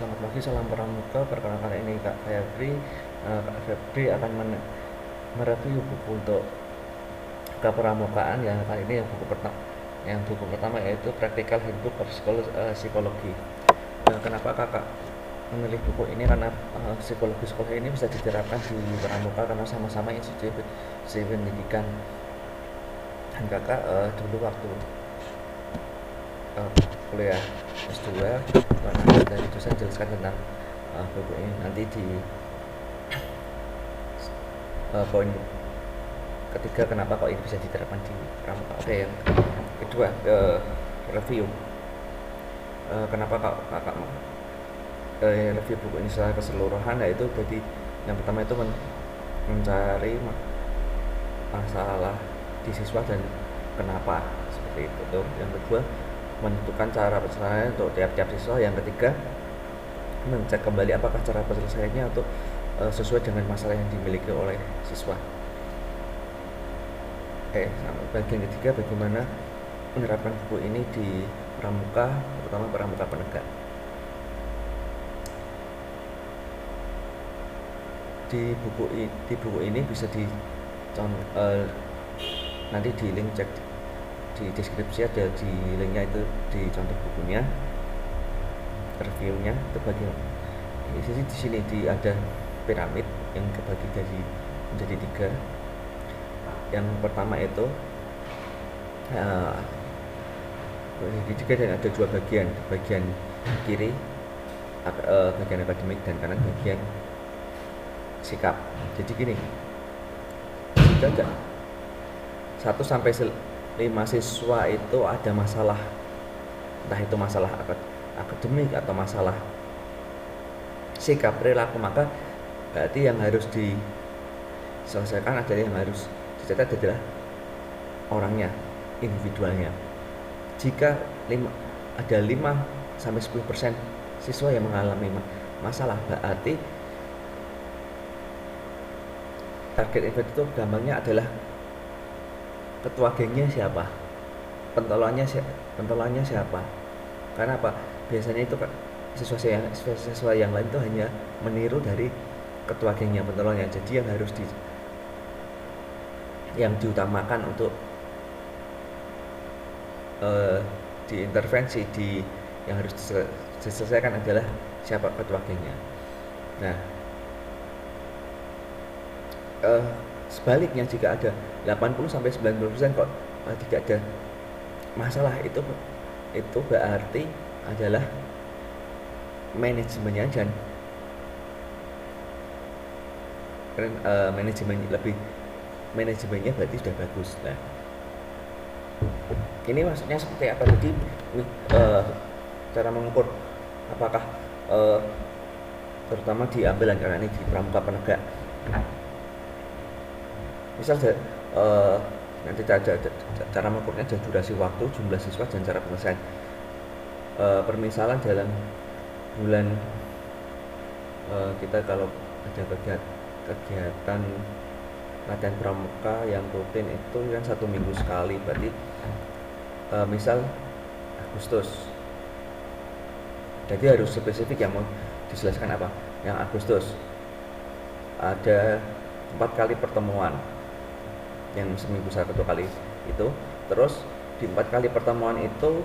Selamat pagi, salam pramuka. Perkenalkan ini Kak Febri. Kak Febri akan mereview buku untuk kepramukaan yang kali ini yang buku pertama yaitu Practical Handbook of Psikologi. Kenapa Kakak memilih buku ini? Karena psikologi sekolah ini bisa diterapkan di pramuka karena sama-sama institusi pendidikan. Dan Kakak dulu waktu kuliah S2 dari dosen jelaskan tentang buku ini nanti di poin ketiga kenapa kok ini bisa diterapkan di pramuka. Oke, yang kedua review kenapa kakak review buku ini secara keseluruhan, yaitu jadi yang pertama itu mencari masalah di siswa dan kenapa seperti itu. Yang kedua menentukan cara penyelesaiannya untuk tiap-tiap siswa. Yang ketiga mengecek kembali apakah cara penyelesaiannya untuk sesuai dengan masalah yang dimiliki oleh siswa. Bagian ketiga bagaimana menerapkan buku ini di pramuka, terutama pramuka penegak. Di buku ini bisa nanti di link cek di deskripsi, ada di linknya itu, di contoh bukunya, reviewnya itu bagian di sini ada piramid yang kebagi menjadi 3. Yang pertama itu di 3 dan ada 2 bagian. Bagian kiri bagian akademik dan kanan bagian sikap. Jadi gini, jika 1 sampai 5 siswa itu ada masalah, entah itu masalah akademik atau masalah sikap perilaku, maka berarti yang harus diselesaikan adalah, yang harus dicatat adalah orangnya, individualnya. Jika ada 5 sampai 10% siswa yang mengalami masalah, berarti target event itu gampangnya adalah ketua gengnya siapa, pentolannya siapa. Karena apa? Biasanya itu siswa yang lain itu hanya meniru dari ketua gengnya, pentolonnya. Jadi yang diutamakan untuk diintervensi yang harus diselesaikan adalah siapa ketua gengnya. Nah, sebaliknya jika ada 80 sampai 90% kok tidak ada masalah, itu berarti adalah manajemennya dan manajemennya berarti sudah bagus. Nah, ini maksudnya seperti apa? Jadi cara mengukur apakah terutama diambil karena ini di pramuka penegak. Misal nanti cara mengukurnya ada durasi waktu, jumlah siswa, dan cara penyelesaian. Permisalan dalam bulan kita kalau ada kegiatan latihan pramuka yang rutin itu kan 1 minggu sekali, berarti misal Agustus, jadi harus spesifik yang mau dijelaskan apa. Yang Agustus ada 4 kali pertemuan, yang seminggu 1 kali itu. Terus di 4 kali pertemuan itu,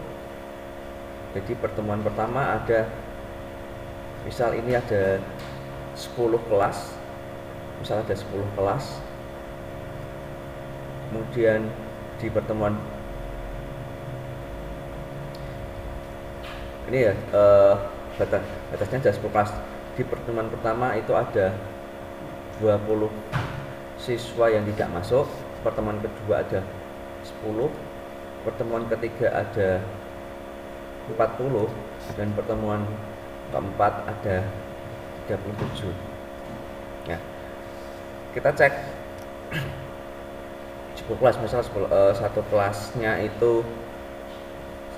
jadi pertemuan pertama ada, misal ini ada 10 kelas, misal ada 10 kelas, kemudian di pertemuan ini ya batasnya ada 10 kelas. Di pertemuan pertama itu ada 20 siswa yang tidak masuk, pertemuan kedua ada 10, pertemuan ketiga ada 40, dan pertemuan keempat ada 37. Ya, kita cek 10 kelas, misal 1 kelasnya itu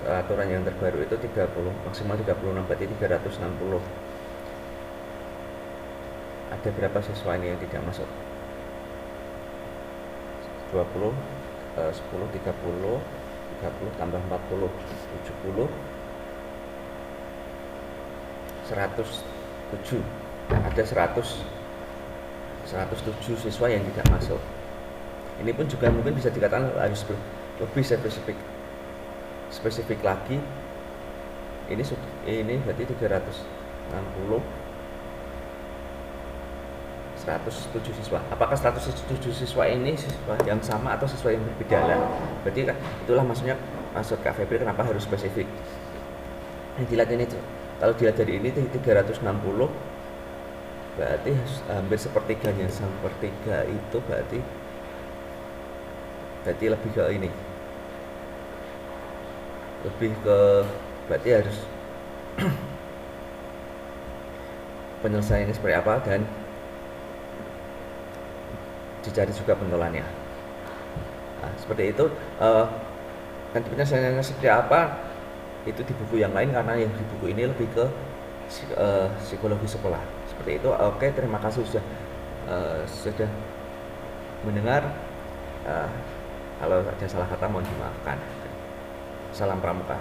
aturan yang terbaru itu 30, maksimal 36, berarti 360. Ada berapa siswa ini yang tidak masuk? 20, 10, 30 tambah 40, 70, 107. Nah, ada 107 siswa yang tidak masuk. Ini pun juga mungkin bisa dikatakan harus lebih spesifik lagi. Ini berarti 360 107 siswa. Apakah 107 siswa ini siswa yang sama atau siswa yang berbeda? Berarti kan itulah maksud Kak Febri kenapa harus spesifik. Yang dilihat ini tuh, kalau dilihat dari ini 360 berarti hampir sepertiganya. Sepertiga itu berarti lebih ke ini. Berarti harus penyelesaiannya seperti apa dan dicari juga pentolannya. Nah, seperti itu. Dan penyelesaiannya seperti apa itu di buku yang lain, karena yang di buku ini lebih ke psikologi sekolah. Seperti itu. Oke, terima kasih sudah mendengar. Kalau ada salah kata mohon dimaafkan. Salam Pramuka.